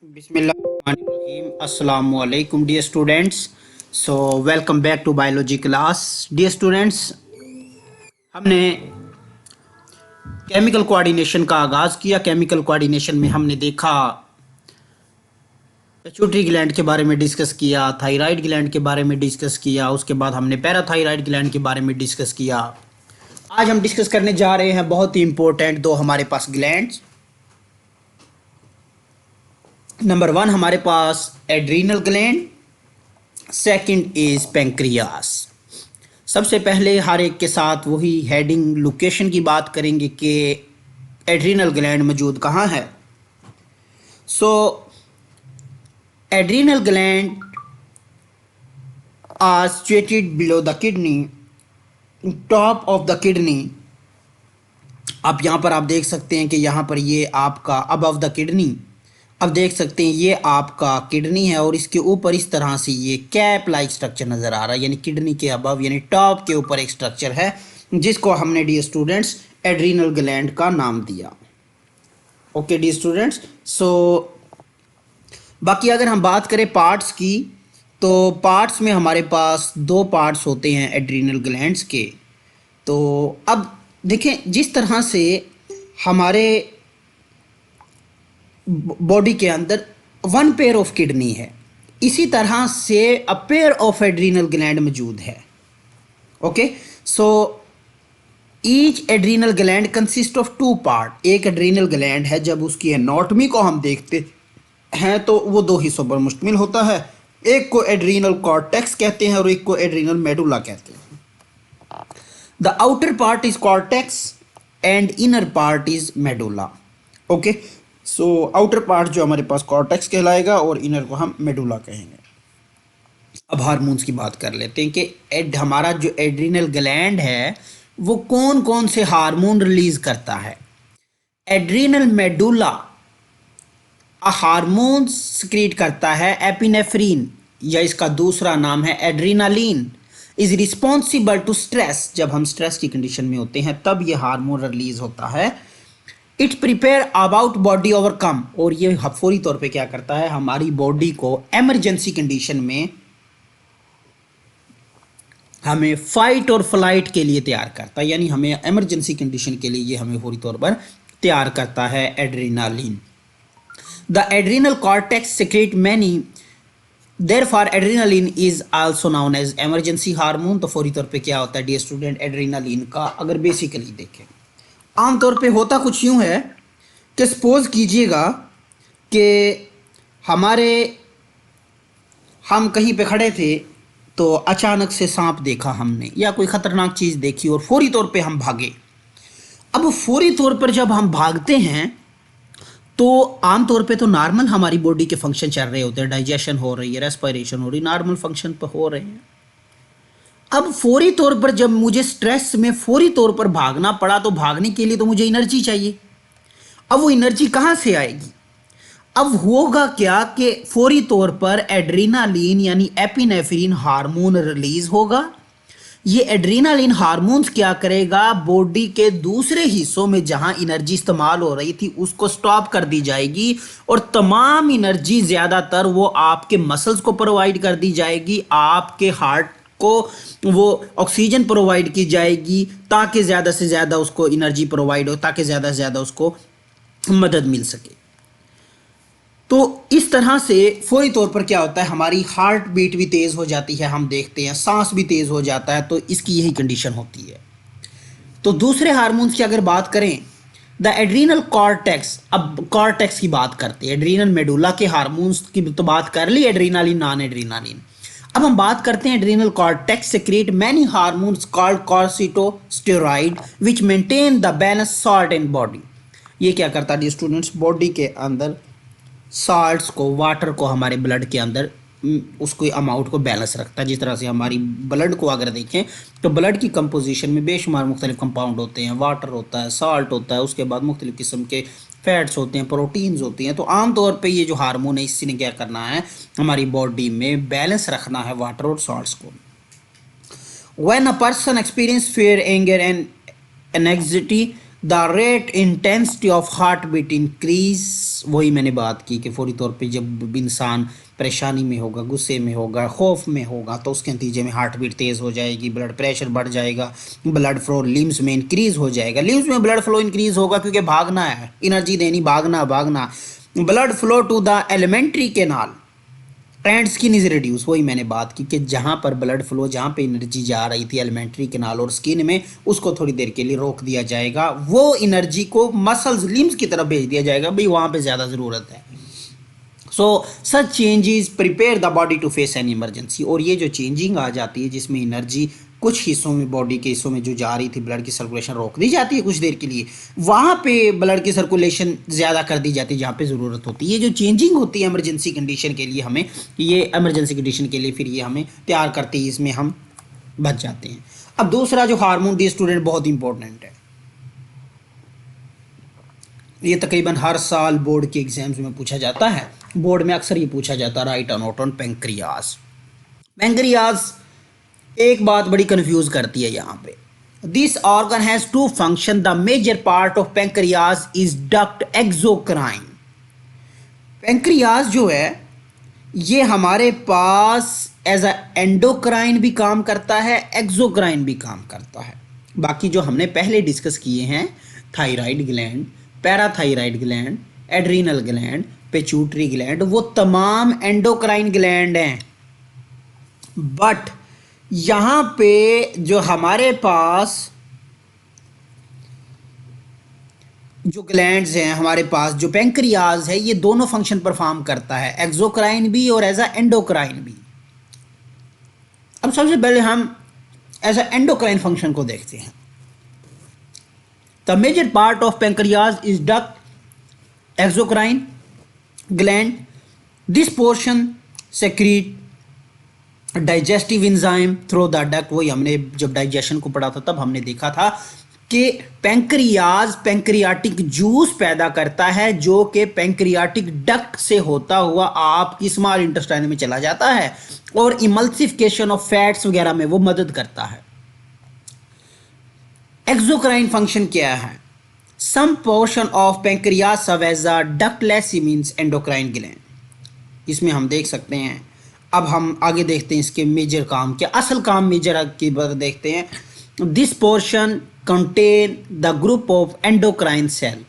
बिस्मिल्लाहिर्रहमानिर्रहीम अस्सलामु अलैकुम dear students. So welcome back to biology class. Dear students, हमने केमिकल कोऑर्डिनेशन का आगाज़ किया। केमिकल कोऑर्डिनेशन में हमने देखा, पिट्यूटरी ग्लैंड के बारे में डिस्कस किया, थायराइड ग्लैंड के बारे में डिस्कस किया, उसके बाद हमने पैराथायराइड ग्लैंड के बारे में डिस्कस किया। आज हम डिस्कस करने जा रहे हैं बहुत ही इंपॉर्टेंट दो हमारे पास ग्लैंड्स। नंबर वन हमारे पास adrenal gland, second is pancreas. सबसे पहले हर एक के साथ वही हेडिंग लोकेशन की बात करेंगे कि एड्रीनल ग्लैंड मौजूद कहाँ है। So adrenal gland are situated below the kidney, top of the kidney. अब यहाँ पर आप देख सकते हैं कि यहाँ पर ये आपका अबव द किडनी, अब देख सकते हैं ये आपका किडनी है और इसके ऊपर इस तरह से ये कैप लाइक स्ट्रक्चर नज़र आ रहा है, यानी किडनी के अबव यानी टॉप के ऊपर एक स्ट्रक्चर है जिसको हमने डियर स्टूडेंट्स एड्रीनल ग्लैंड का नाम दिया। ओके डियर स्टूडेंट्स, सो बाकी अगर हम बात करें पार्ट्स की, तो पार्ट्स में हमारे पास दो पार्ट्स होते हैं एड्रीनल ग्लैंड्स के। तो अब देखें, जिस तरह से हमारे बॉडी के अंदर वन पेयर ऑफ किडनी है, इसी तरह से a pair of adrenal gland मौजूद है। Okay, so each adrenal gland consist of two part. एक एड्रीनल ग्लैंड है, जब उसकी एनाटॉमी को हम देखते हैं तो वो दो हिस्सों पर मुश्तमिल होता है। एक को एड्रीनल कॉर्टेक्स कहते हैं और एक को एड्रीनल मेडुला कहते हैं। The outer part is cortex and inner part is medulla. Okay, so outer part जो हमारे पास कॉर्टेक्स कहलाएगा और इनर को हम मेडुला कहेंगे। अब हार्मोन्स की बात कर लेते हैं कि हमारा जो एड्रीनल ग्लैंड है वो कौन कौन से हार्मोन रिलीज करता है। एड्रीनल मेडुला हार्मोन सिक्रीट करता है एपिनेफ्रीन, या इसका दूसरा नाम है adrenaline, is responsible to stress. जब हम स्ट्रेस की कंडीशन में होते हैं तब ये हार्मोन रिलीज होता है। It prepare about body overcome, और ये फौरी तौर पे क्या करता है, हमारी बॉडी को इमरजेंसी कंडीशन में हमें फाइट और फ्लाइट के लिए तैयार करता है, यानी हमें इमरजेंसी कंडीशन के लिए ये हमें फौरी तौर पर तैयार करता है adrenaline. The adrenal cortex secrete many, therefore adrenaline is also known as emergency hormone. तो फौरी तौर पे क्या होता है डियर स्टूडेंट, एड्रीनालिन का अगर बेसिकली देखें, आमतौर पे होता कुछ यूँ है कि सपोज कीजिएगा कि हम कहीं पे खड़े थे तो अचानक से सांप देखा हमने या कोई ख़तरनाक चीज़ देखी और फौरी तौर पे हम भागे। अब फौरी तौर पर जब हम भागते हैं तो आमतौर पे तो नॉर्मल हमारी बॉडी के फंक्शन चल रहे होते हैं, डाइजेशन हो रही है, रेस्पिरेशन हो रही है, नॉर्मल फंक्शन पर हो रहे हैं। अब फौरी तौर पर जब मुझे स्ट्रेस में फौरी तौर पर भागना पड़ा तो भागने के लिए तो मुझे एनर्जी चाहिए। अब वो एनर्जी कहाँ से आएगी? अब होगा क्या कि फौरी तौर पर एड्रीनालिन यानी एपिनेफ्रीन हार्मोन रिलीज होगा। ये एड्रीनालिन हार्मोन्स क्या करेगा, बॉडी के दूसरे हिस्सों में जहां एनर्जी इस्तेमाल हो रही थी उसको स्टॉप कर दी जाएगी और तमाम एनर्जी ज़्यादातर वो आपके मसल्स को प्रोवाइड कर दी जाएगी, आपके हार्ट को वो ऑक्सीजन प्रोवाइड की जाएगी ताकि ज़्यादा से ज़्यादा उसको एनर्जी प्रोवाइड हो, ताकि ज़्यादा से ज़्यादा उसको मदद मिल सके। तो इस तरह से फौरी तौर पर क्या होता है, हमारी हार्ट बीट भी तेज़ हो जाती है, हम देखते हैं सांस भी तेज़ हो जाता है, तो इसकी यही कंडीशन होती है। तो दूसरे हार्मोन्स की अगर बात करें, द एड्रीनल कॉर्टेक्स, अब कॉर्टेक्स की बात करते हैं, एड्रीनल मेडुला के हार्मोन्स की तो बात कर ली, एड्रीनालिन नॉन एड्रीनालिन। अब हम बात करते हैं adrenal cortex secrete many hormones called corticosteroid which maintain the balance salt in body. ये क्या करता है स्टूडेंट्स, बॉडी के अंदर साल्ट्स को, वाटर को हमारे ब्लड के अंदर उसको अमाउंट को बैलेंस रखता है। जिस तरह से हमारी ब्लड को अगर देखें तो ब्लड की कंपोजिशन में बेशुमार मुख्तलिफ कंपाउंड होते हैं, वाटर होता है, साल्ट होता है, उसके बाद मुख्तलिफ किस्म के फैट्स होते हैं, प्रोटीन्स होती हैं। तो आमतौर पे ये जो हार्मोन है इससे ने क्या करना है, हमारी बॉडी में बैलेंस रखना है वाटर और सॉल्ट्स को। When a person experience fear, anger and anxiety, the rate intensity of heartbeat increase वही मैंने बात की कि फौरी तौर पे जब इंसान परेशानी में होगा, गुस्से में होगा, खौफ में होगा, तो उसके नतीजे में हार्ट बीट तेज़ हो जाएगी, ब्लड प्रेशर बढ़ जाएगा, ब्लड फ्लो लिम्स में इंक्रीज़ हो जाएगा। लिम्स में ब्लड फ्लो इंक्रीज़ होगा क्योंकि भागना है, एनर्जी देनी, भागना भागना। Blood flow to the alimentary canal and skin is reduce. वही मैंने बात की कि जहाँ पर ब्लड फ्लो, जहाँ पे एनर्जी जा रही थी एलिमेंट्री कैनाल और स्किन में, उसको थोड़ी देर के लिए रोक दिया जाएगा। वो एनर्जी को मसल्स लिम्स की तरफ भेज दिया जाएगा, भाई वहाँ पे ज़्यादा ज़रूरत है। So such changes prepare the body to face an emergency. और ये जो चेंजिंग आ जाती है जिसमें एनर्जी कुछ हिस्सों में, बॉडी के हिस्सों में जो जा रही थी, ब्लड की सर्कुलेशन रोक दी जाती है कुछ देर के लिए, वहाँ पे ब्लड की सर्कुलेशन ज़्यादा कर दी जाती है जहाँ पे ज़रूरत होती है। ये जो चेंजिंग होती है इमरजेंसी कंडीशन के लिए, हमें ये इमरजेंसी कंडीशन के लिए फिर ये हमें तैयार करती है, इसमें हम बच जाते हैं। अब दूसरा जो हार्मोन दी स्टूडेंट बहुत इंपॉर्टेंट है, ये तकरीबन हर साल बोर्ड के एग्जाम्स में पूछा जाता है। बोर्ड में अक्सर ये पूछा जाता है, राइट और नोट ऑन पेंक्रियाज। पेंक्रियाज एक बात बड़ी कंफ्यूज करती है यहाँ पे। This organ has two function, the major part of pancreas is duct exocrine. Pancreas जो है ये हमारे पास एज अ एंडोक्राइन भी काम करता है, एक्सोक्राइन भी काम करता है। बाकी जो हमने पहले डिस्कस किए हैं, thyroid gland, parathyroid gland, adrenal gland, pituitary gland, वो तमाम एंडोक्राइन ग्लैंड हैं। बट यहाँ पे जो हमारे पास जो ग्लैंड्स हैं, हमारे पास जो पेंक्रियाज है, ये दोनों फंक्शन परफॉर्म करता है, एक्सोक्राइन भी और एज अ एंडोक्राइन भी। अब सबसे पहले हम एज अ एंडोक्राइन फंक्शन को देखते हैं। The major part of pancreas is duct exocrine gland. This portion secrete digestive enzyme through the duct. वही हमने जब डाइजेशन को पढ़ा था तब हमने देखा था कि पेंक्रियाज पेंक्रियाटिक जूस पैदा करता है जो कि पेंक्रियाटिक डक्ट से होता हुआ आपकी स्मॉल इंटेस्टाइन में चला जाता है और इमल्सिफिकेशन ऑफ फैट्स वगैरह में वो मदद करता है। एक्सोक्राइन फंक्शन क्या है? Some portion of pancreas serve as a ductless means endocrine gland. इसमें हम देख सकते हैं। अब हम आगे देखते हैं इसके मेजर काम क्या, असल काम मेजर की बात देखते हैं। This portion contain the group of endocrine cell.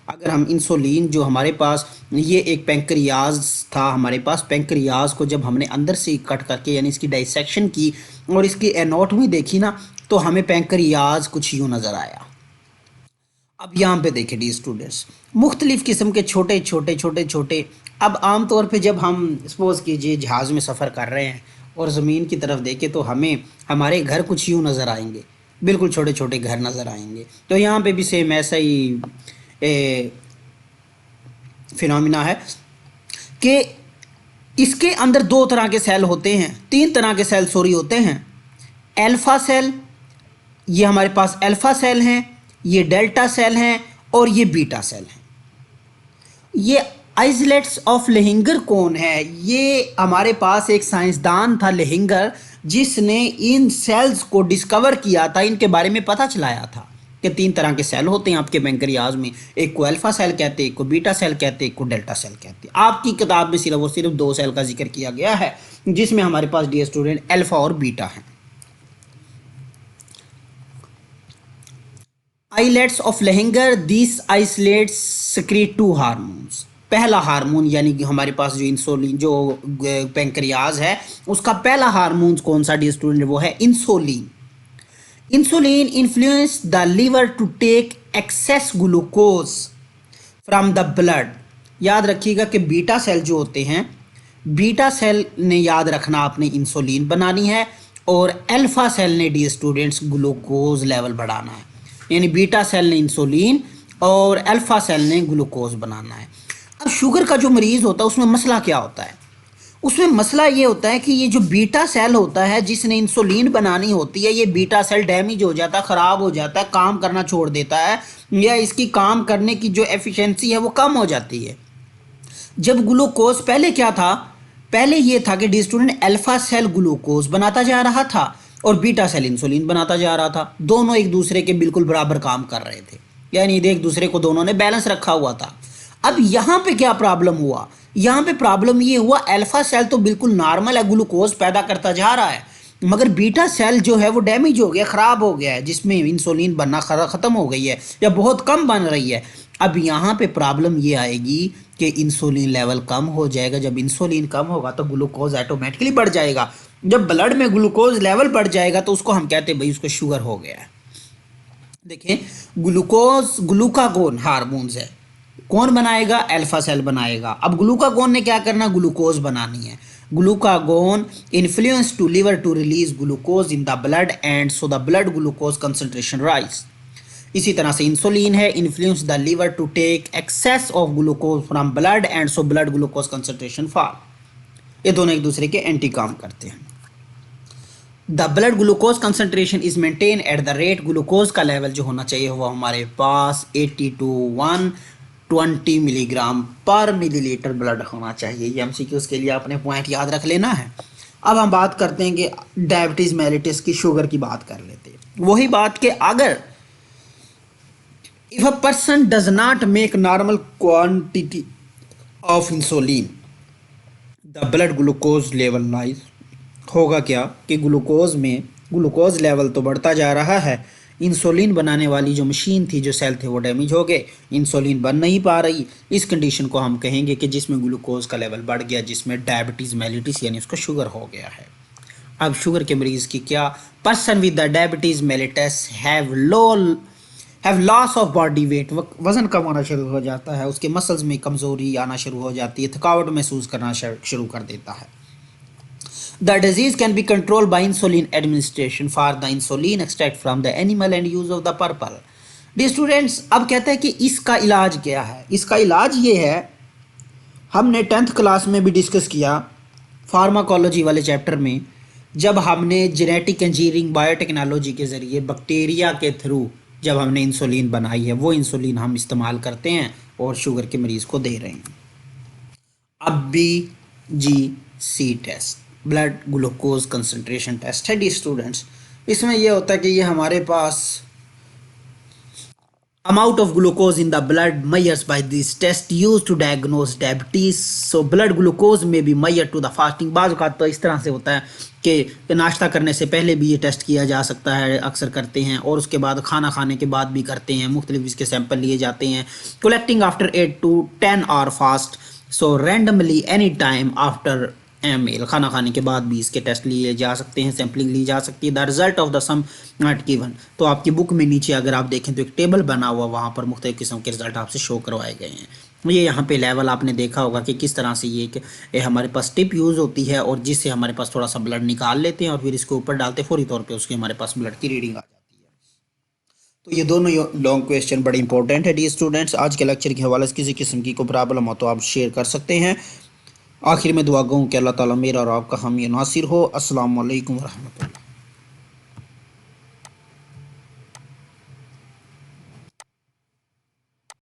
अगर हम इंसुलिन जो हमारे पास, ये एक पेंक्रियाज था हमारे पास, पेंक्रियाज को जब हमने अंदर से कट करके यानी इसकी डाइसेक्शन की और इसकी एनाटॉमी देखी ना, तो हमें पेंक्रियाज कुछ यूँ नज़र आया। अब यहाँ पे देखें डी स्टूडेंट्स, मुख्तलिफ़ किस्म के छोटे छोटे छोटे छोटे, अब आम तौर पे जब हम सपोज़ कीजिए जहाज़ में सफ़र कर रहे हैं और ज़मीन की तरफ देखें तो हमें हमारे घर कुछ यूँ नज़र आएंगे, बिल्कुल छोटे छोटे घर नज़र आएंगे। तो यहाँ पे भी सेम ऐसा ही फिनोमिना है कि इसके अंदर दो तरह के सेल होते हैं, तीन तरह के सेल सॉरी होते हैं। अल्फ़ा सेल, ये हमारे पास अल्फ़ा सेल हैं, ये डेल्टा सेल हैं और ये बीटा सेल हैं। ये आइसलेट्स ऑफ लेहिंगर कौन है? ये हमारे पास एक साइंसदान था लेहिंगर, जिसने इन सेल्स को डिस्कवर किया था, इनके बारे में पता चलाया था कि तीन तरह के सेल होते हैं आपके पेंक्रियाज में, एक को अल्फा सेल कहते हैं, एक को बीटा सेल कहते हैं, एक को डेल्टा सेल कहते हैं। आपकी किताब में सिर्फ और सिर्फ दो सेल का जिक्र किया गया है जिसमें हमारे पास डियर स्टूडेंट अल्फा और बीटा है। Islets of Langerhans, this islets secrete two hormones. पहला हार्मोन यानी कि हमारे पास जो इंसुलिन, जो पेंक्रियाज है उसका पहला हार्मोन कौन सा डियर स्टूडेंट? वो है insulin. Insulin influence the liver to take excess glucose from the blood. याद रखिएगा कि बीटा सेल जो होते हैं, बीटा सेल ने याद रखना आपने इंसुलिन बनानी है और अल्फा सेल ने डियर स्टूडेंट्स ग्लूकोज लेवल बढ़ाना है। यानी बीटा सेल ने इंसुलिन और अल्फा सेल ने ग्लूकोज बनाना है। अब शुगर का जो मरीज़ होता है उसमें मसला क्या होता है? उसमें मसला ये होता है कि ये जो बीटा सेल होता है जिसने इंसुलिन बनानी होती है, ये बीटा सेल डैमेज हो जाता है, ख़राब हो जाता है, काम करना छोड़ देता है, या इसकी काम करने की जो एफिशिएंसी है वो कम हो जाती है। जब ग्लूकोज, पहले क्या था? पहले ये था कि the student alpha cell glucose बनाता जा रहा था और बीटा सेल इंसुलिन बनाता जा रहा था। दोनों एक दूसरे के बिल्कुल बराबर काम कर रहे थे, यानी एक दूसरे को दोनों ने बैलेंस रखा हुआ था। अब यहाँ पे क्या प्रॉब्लम हुआ, यहाँ पे प्रॉब्लम ये हुआ अल्फा सेल तो बिल्कुल नॉर्मल है, ग्लूकोज पैदा करता जा रहा है, मगर बीटा सेल जो है वो डैमेज हो गया, ख़राब हो गया है, जिसमें इंसुलिन बनना ख़त्म हो गई है या बहुत कम बन रही है। अब यहाँ पे प्रॉब्लम ये आएगी कि इंसुलिन लेवल कम हो जाएगा। जब इंसुलिन कम होगा तो ग्लूकोज ऑटोमेटिकली बढ़ जाएगा। जब ब्लड में ग्लूकोज लेवल बढ़ जाएगा तो उसको हम कहते हैं भाई उसको शुगर हो गया है। देखें, ग्लूकोज ग्लूकागोन हार्मोन्स है, कौन बनाएगा? अल्फा सेल बनाएगा। अब ग्लूकागोन ने क्या करना? ग्लूकोज बनानी है। Glucagon influence to liver to release glucose in the blood and so the blood glucose concentration rise. इसी तरह से इंसुलिन है, influence the liver to take excess of glucose from blood and so blood glucose concentration fall. ये दोनों एक दूसरे के anti काम करते हैं। The blood glucose concentration is maintain at the rate, glucose का लेवल जो होना चाहिए वो हमारे पास 80 to 120 मिलीग्राम पर मिलीलीटर ब्लड होना चाहिए। ये एमसीक्यूज के लिए आपने पॉइंट याद रख लेना है। अब हम बात करते हैं कि डायबिटीज़ मेलिटस की, शुगर की बात कर लेते हैं। वही बात कि अगर if a person does not make normal quantity of insulin the blood glucose level rise, होगा क्या कि ग्लूकोज में ग्लूकोज लेवल तो बढ़ता जा रहा है, इंसुलिन बनाने वाली जो मशीन थी, जो सेल थे, वो डैमेज हो गए, इंसुलिन बन नहीं पा रही। इस कंडीशन को हम कहेंगे कि जिसमें ग्लूकोज का लेवल बढ़ गया, जिसमें डायबिटीज़ मेलिटस यानी उसको शुगर हो गया है। अब शुगर के मरीज़ की क्या? Person with the diabetes mellitus have loss of body weight, वज़न कम होना शुरू हो जाता है, उसके मसल्स में कमज़ोरी आना शुरू हो जाती है, थकावट महसूस करना शुरू कर देता है। The disease can be controlled by insulin administration for the insulin extract from the animal and use of the purple. Dear students, अब कहते हैं कि इसका इलाज क्या है? इसका इलाज ये है, हमने 10th क्लास में भी डिस्कस किया फार्माकोलॉजी वाले चैप्टर में, जब हमने जेनेटिक इंजीनियरिंग बायोटेक्नोलॉजी के ज़रिए बैक्टीरिया के थ्रू जब हमने इंसुलिन बनाई है, वो इंसुलिन हम इस्तेमाल करते हैं और शुगर के मरीज़ को दे रहे हैं। अब BGC test, blood glucose concentration test है डी स्टूडेंट्स। इसमें यह होता है कि ये हमारे पास amount of glucose in the blood measures by this test use to diagnose diabetes. So blood glucose में भी मेजर टू द फास्टिंग। बाज़ औक़ात तो इस तरह से होता है कि नाश्ता करने से पहले भी ये टेस्ट किया जा सकता है, अक्सर करते हैं, और उसके बाद खाना खाने के बाद भी करते हैं। मुख्तलिफ इसके सैंपल लिए जाते हैं। Collecting after 8 to 10 hour fast, so randomly any time after meal, खाना खाने के बाद भी इसके टेस्ट लिए जा सकते हैं, सैम्पलिंग ली जा सकती है। The result of the sum not given, तो आपकी बुक में नीचे अगर आप देखें तो एक टेबल बना हुआ, वहाँ पर मुख्तलिफ किस्म के रिजल्ट आपसे शो करवाए गए हैं। ये यहाँ पे लेवल आपने देखा होगा कि किस तरह से ये हमारे पास टिप यूज़ होती है, और जिससे हमारे पास थोड़ा सा ब्लड निकाल लेते हैं और फिर इसके ऊपर डालते, फौरी तौर पर उसके हमारे पास ब्लड की रीडिंग आ जाती है। तो ये दोनों लॉन्ग क्वेश्चन बड़े इंपॉर्टेंट है डी स्टूडेंट्स। आज के लेक्चर के हवाले से किसी किस्म की कोई प्रॉब्लम हो तो आप शेयर कर सकते हैं। आखिर में दुआ गूँ कि अल्लाह ताला मेरा और आपका हामी नासिर हो। अस्सलाम वालेकुम रहमतुल्लाह।